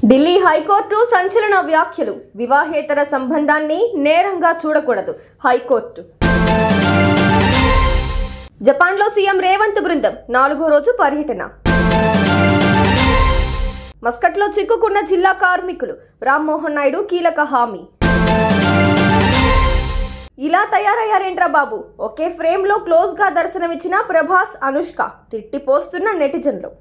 Delhi high court సంచలన వ్యాఖ్యలు. వివాహేతర సంబంధాన్ని నేరంగా చూడకూడదు హైకోర్టు. జపాన్లో సీఎం రేవంత్ బృందం 4వ రోజు పర్యటన. మస్కట్లో చిక్కుకున్న జిల్లా కార్మికులు. రామ్మోహన్ నాయుడు కీలక హామీ. ఇలా తయారయ్యారేంట్రా బాబు, ఒకే ఫ్రేమ్లో క్లోజ్గా దర్శనమిచ్చిన ప్రభాస్, అనుష్క. తిట్టిపోస్తున్న నెటిజన్లు.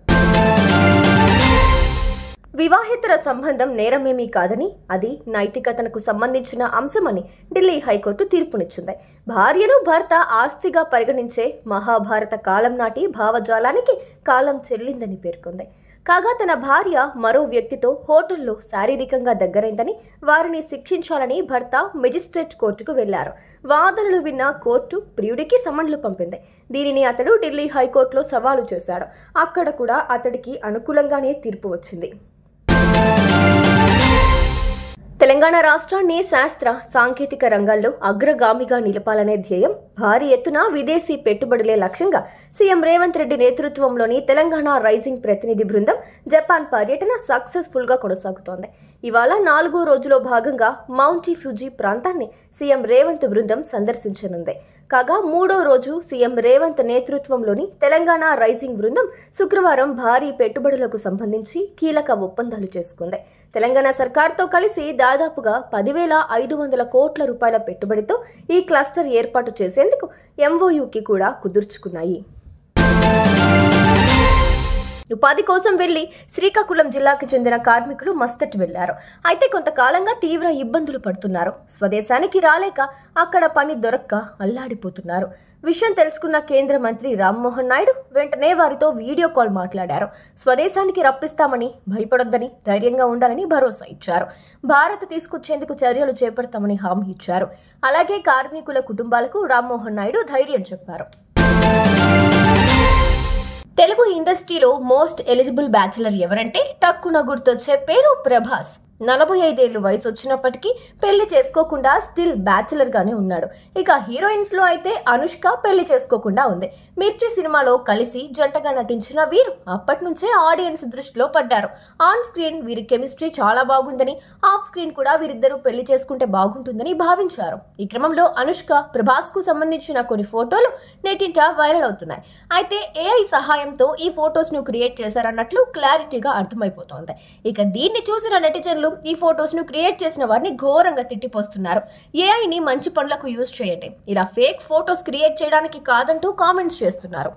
వివాహేతర సంబంధం నేరమేమీ కాదని, అది నైతికతకు సంబంధించిన అంశమని ఢిల్లీ హైకోర్టు తీర్పునిచ్చింది. భార్యను భర్త ఆస్తిగా పరిగణించే మహాభారత కాలం నాటి భావజాలానికి కాలం చెల్లిందని పేర్కొంది. కాగా తన భార్య మరో వ్యక్తితో హోటల్లో శారీరకంగా దగ్గరైందని, వారిని శిక్షించాలని భర్త మెజిస్ట్రేట్ కోర్టుకు వెళ్లారు. వాదనలు విన్న కోర్టు ప్రియుడికి సమన్లు పంపింది. దీనిని అతడు ఢిల్లీ హైకోర్టులో సవాలు చేశాడు. అక్కడ కూడా అతడికి అనుకూలంగానే తీర్పు వచ్చింది. తెలంగాణ రాష్ట్రాన్ని శాస్త్ర సాంకేతిక రంగాల్లో అగ్రగామిగా నిలపాలనే ధ్యేయం, భారీ ఎత్తున విదేశీ పెట్టుబడులే లక్ష్యంగా సీఎం రేవంత్ రెడ్డి నేతృత్వంలోని తెలంగాణ రైజింగ్ ప్రతినిధి బృందం జపాన్ పర్యటన సక్సెస్ఫుల్గా కొనసాగుతోంది. ఇవాళ 4వ రోజులో భాగంగా మౌంటీ ఫ్యూజీ ప్రాంతాన్ని సీఎం రేవంత్ బృందం సందర్శించనుంది. కాగా 3వ రోజు సీఎం రేవంత్ నేతృత్వంలోని తెలంగాణ రైజింగ్ బృందం శుక్రవారం భారీ పెట్టుబడులకు సంబంధించి కీలక ఒప్పందాలు చేసుకుంది. తెలంగాణ సర్కార్తో కలిసి దాదాపుగా 10,500 కోట్ల రూపాయల పెట్టుబడితో ఈ క్లస్టర్ ఏర్పాటు చేసేందుకు ఎంఓయూకి కూడా కుదుర్చుకున్నాయి. ఉపాధి కోసం వెళ్లి శ్రీకాకుళం జిల్లాకు చెందిన కార్మికులు మస్కట్ వెళ్లారు. అయితే కొంతకాలంగా తీవ్ర ఇబ్బందులు పడుతున్నారు. స్వదేశానికి రాలేక అక్కడ పని దొరక్క అల్లాడిపోతున్నారు. విషయం తెలుసుకున్న కేంద్ర మంత్రి రామ్మోహన్ నాయుడు వెంటనే వారితో వీడియో కాల్ మాట్లాడారు. స్వదేశానికి రప్పిస్తామని, భయపడొద్దని, ధైర్యంగా ఉండాలని భరోసా ఇచ్చారు. భారత్ తీసుకొచ్చేందుకు చర్యలు చేపడతామని హామీ ఇచ్చారు. అలాగే కార్మికుల కుటుంబాలకు రామ్మోహన్ నాయుడు ధైర్యం చెప్పారు. తెలుగు ఇండస్ట్రీలో మోస్ట్ ఎలిజిబుల్ బ్యాచిలర్ ఎవరంటే టక్కున గుర్తొచ్చే పేరు ప్రభాస్. 45 ఏళ్లు వయసు వచ్చినప్పటికీ పెళ్లి చేసుకోకుండా స్టిల్ బ్యాచిలర్ గానే ఉన్నాడు. ఇక హీరోయిన్స్ లో అయితే అనుష్క పెళ్లి చేసుకోకుండా ఉంది. మిర్చి సినిమాలో కలిసి జంటగా నటించిన వీరు అప్పటి నుంచే ఆడియన్స్ దృష్టిలో పడ్డారు. ఆన్ స్క్రీన్ వీరి కెమిస్ట్రీ చాలా బాగుందని, ఆఫ్ స్క్రీన్ కూడా వీరిద్దరూ పెళ్లి చేసుకుంటే బాగుంటుందని భావించారు. ఈ క్రమంలో అనుష్క, ప్రభాస్ కు సంబంధించిన కొన్ని ఫోటోలు నెట్టింట వైరల్ అవుతున్నాయి. అయితే ఏఐ సహాయంతో ఈ ఫొటోస్ ను క్రియేట్ చేశారన్నట్లు క్లారిటీగా అర్థమైపోతోంది. ఇక దీన్ని చూసిన నెటిజన్లు ఈ ఫొటోస్ ను క్రియేట్ చేసిన వారిని ఘోరంగా తిట్టిపోస్తున్నారు. ఏఐని మంచి పనులకు యూజ్ చేయండి, ఇలా ఫేక్ ఫొటోస్ క్రియేట్ చేయడానికి కాదంటూ కామెంట్స్ చేస్తున్నారు.